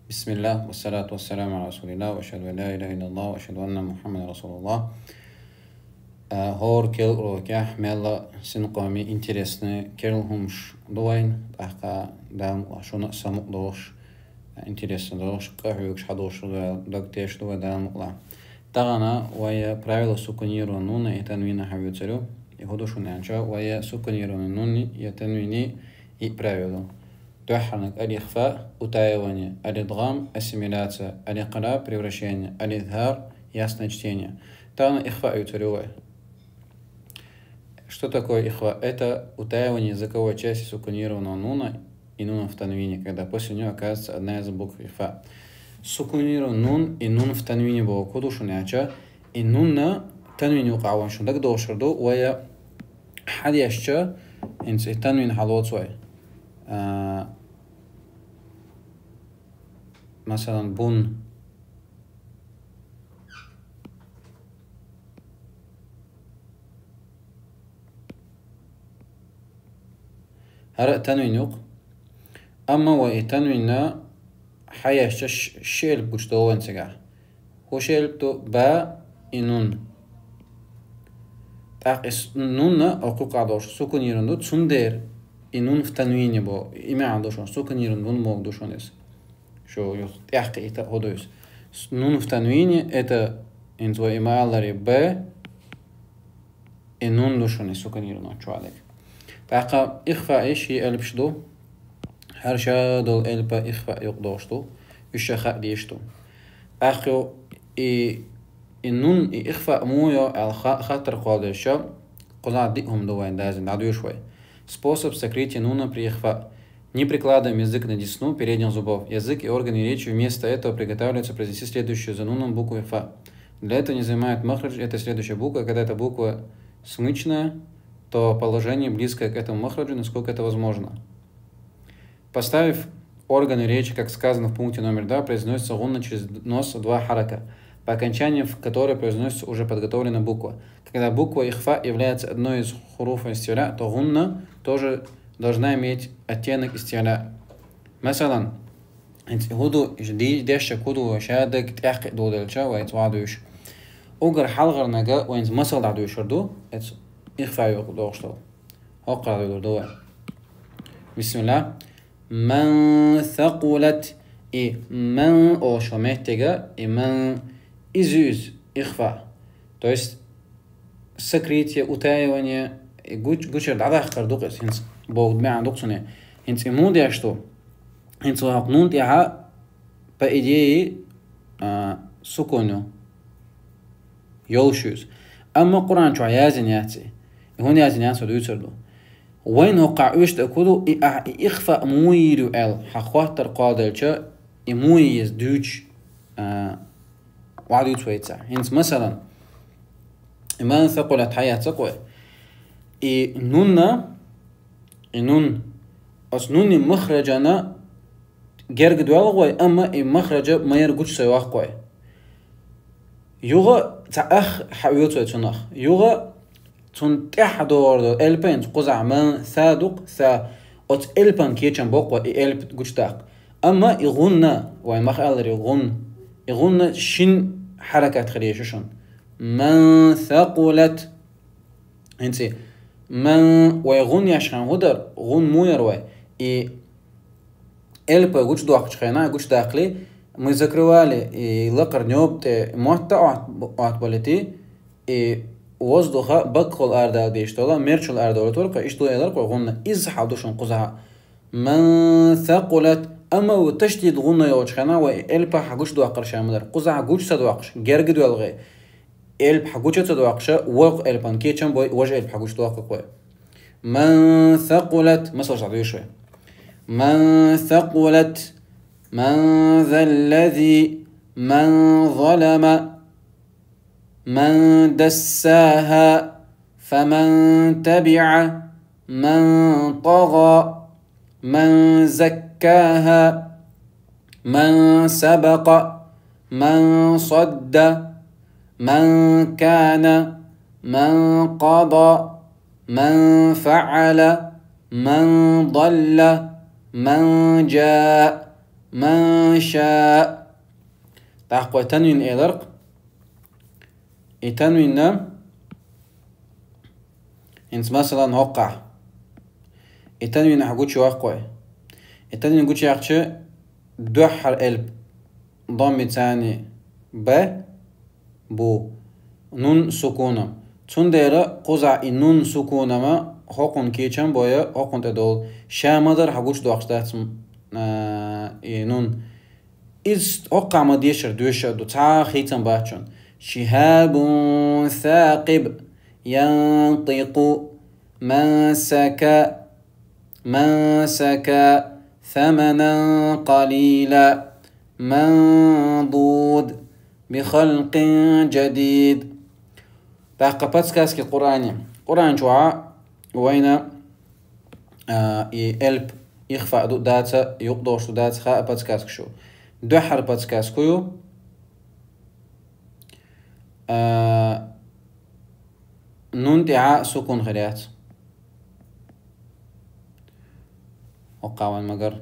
بسم الله والصلاة والسلام على رسول الله وأشهد أن لا إله إلا الله وأشهد أن محمد رسول الله. Hor kel rokah mella sinqami интересны келхумш дуайн ахка дам шуна самук дош интересно дош кахюкш хадош дактеш дуа дам ла тагана вая правила сукуниру нуна и танвина хавюцерю и ходошу нянча вая сукуниру нуни и танвини и правила تحرك الإخفاء утаивание, الإدغام ассимиляция, الإقلاب превращение, الإظهار ясное чтение. Тагана ихфа ютарювай. Что такое ихва? Это утаивание языковой части сукунированного нуна и нуна в танвине, когда после нее оказывается одна из букв ихфа. Сукунирован нун и нун в танвине было кудушу няча, и нунна танвине уqawan шундак дошырду, уая хадяшча, инс и танвин халоцуай. مثلا بن هرأ تنوين يوق أما وإتنوين حياش شيل بوشتو وانسجع هو شيل بتو با إنون تاقس نون أقوق عدوش سكون يرندو تسندير إنون في تنوين بو إما عدوشون سكون يرندون موق دوشونيس شو يحكي إتا هدوس نون في تنوين إتا إنتو إما اللاري با إنون دوشوني سكون يرندون شو عليك تاقا إخفاء إيش هي ألبشدو هرشا دول ألبا إخفاء يقدوشتو يشخاء ديشتو أخيو إنون إخفاء مويو على خاطر قادشا قلع ديهم دوين дазин надо швой. Способ сокрытия нуна при ихфа. Не прикладываем язык на десну передних зубов. Язык и органы речи вместо этого приготавливаются произнести следующую за нуном букву ихфа. Для этого не занимает махрадж, это следующая буква. Когда эта буква смычная, то положение близкое к этому махраджу, насколько это возможно. Поставив органы речи, как сказано в пункте номер 2, произносится гунна через нос 2 харака, по окончании в которой произносится уже подготовленная буква. Когда буква ихфа является одной из хуруфа истиля, то гунна тоже должна иметь оттенок истиля. Масалан, худу дешша куду шадак тяхк додалча вайтвадуш. Угар халгар нага вайнз масал дадушурду, это ихфа юqdoqshto. Hoqqa dodua. Bismillah. من ثقلت من ошометега и من изюз ихфа. То есть сокрытие, утаивание и гучер дадах кардукс хинс бог дмя дуксуне хинс имудия что хинс вахнун тяха по идее суконю يولشوز أما قرآن شو عيازن ياتي هون يازن ياسو دوتردو وين وقع وش تأكلوا إخفاء مويرو ال حخواتر قادلشة مويز دوش وعدو تويتسع هنس مثلا إما ثقلت حياة تقوى نون أس نون مخرجنا جرق دوالغوي أما مخرج ما يرجوش سواقوي يوغا تأخ حويو تويتسناخ يوغا تون تحدور البن قزع من ثادق ثا أت البن كيتشن بقوة الب جوشتاق أما يغنى وين ما خالر يغنى شن حركات خليششون من ثقلت انتي من ويغنى عشان هدر غن مو يروي الب جوش دوق شخينا جوش داخلي мы закрывали и лакарнёбте мота отболити и воздуха бакхол арда дейштола мерчул арда только и что я غنى إزحى دوشن قزها من ثقلت أما وتشديد غنى يوجخنا وإلب حجوش دواقر شامدر قزها جوش صدواقش جرج دوالغي إلب حجوش صدواقش وق إلبان كيتشن بوي وجه إلب حجوش دواقر قوي من ثقلت مثلا شعبي شوي من ثقلت من ذا الذي من ظلم من دساها فمن تبع من طغى من زكاها من سبق من صد من كان من قضى من فعل من ضل من جاء ما شاء تحقق تنوين إلرق التنوين نام انت مثلا وقع التنوين حقوش وقع التنوين قوش يحقش دوحر قلب ضم تاني ب بو نون سكونة تون ديرا قزع النون سكونة ما حقن كيشان بويا حقن تدول شامدر حقوش دوحش نون إز وقع ما ديشر دوشة دو تا خيتن باتشون شهاب ثاقب ينطق مسك ثمنا قليلا منضود بخلق جديد باقا باتسكاسكي قرآن جوعا وين يلب يخفى دو داتا يقدوش دو داتا خاء باتسكاسك شو دو حر باتسكاسكيو نون دعاء سكون خريات وقاوان مقر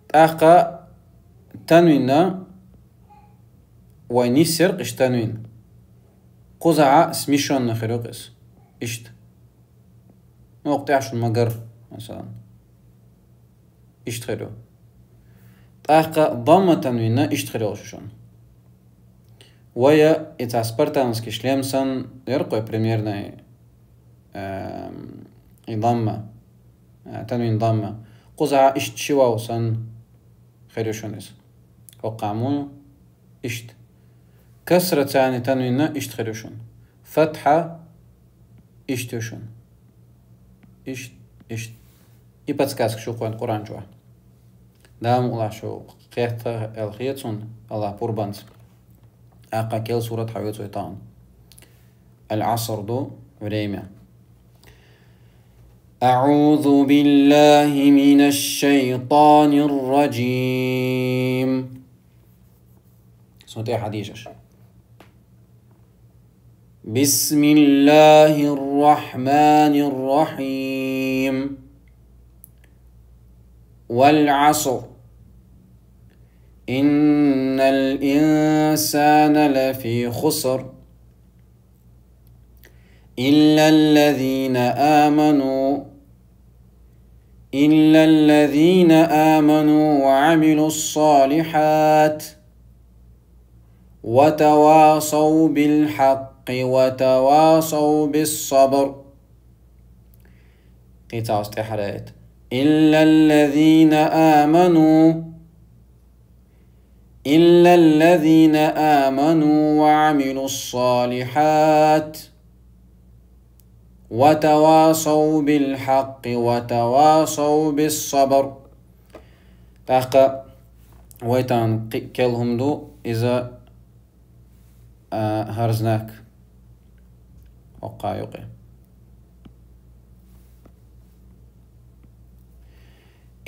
تاقا تنوين وين يسرق اش تنوين قزعة سميشون نخيروقس اشت موقتعش المقر مثلا اشت خيرو تاقا ضمة تنوين اشت خيروشون ويا اتاسبرتانسكي شليمسن يرقو بريميرنا ضمة تنوين ضمة قزعة اشت شواوسن خيروشونيس وقامون اشت كسرة تاني تنوين اشت خيروشون فتحة اشتوشون اشت يبتسكاسك شو قوان قرآن جوا دام الله شو قيحت الخيطون الله بوربانت آقا كيل سورة حويت ويطان العصر دو وريمة أعوذ بالله من الشيطان الرجيم صوتي حديث بسم الله الرحمن الرحيم والعصر إن الإنسان لفي خسر إلا الذين آمنوا وعملوا الصالحات وتواصوا بالحق وتواصوا بالصبر إلا الذين آمنوا وعملوا الصالحات وتواصوا بالحق وتواصوا بالصبر تاقا ويتان كلهم دو إذا هرزناك وقايقي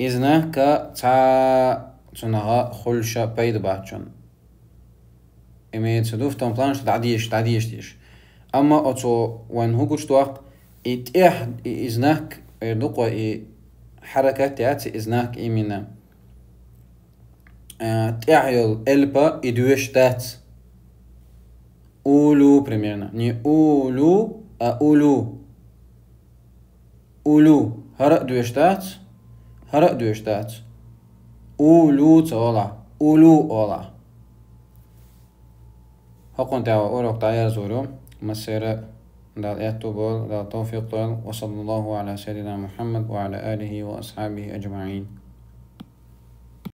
إذنك تا تنها خلشة بيد باتشون إمي تدوف تنبلانش تعديش ديش أما أتو وان هو قلت وقت إتيح إذنك يردقوا حركة تياتي إذنك إمينا تيحيل إلبا إدوش تات أولو примерно не أولو أولو هرق دوش تات أولو تولع أولو أولع هقون تعوى أوروك تعيار زورو مسيرة دال إياتو دال توفيق وصلى الله على سيدنا محمد وعلى آله وأصحابه أجمعين.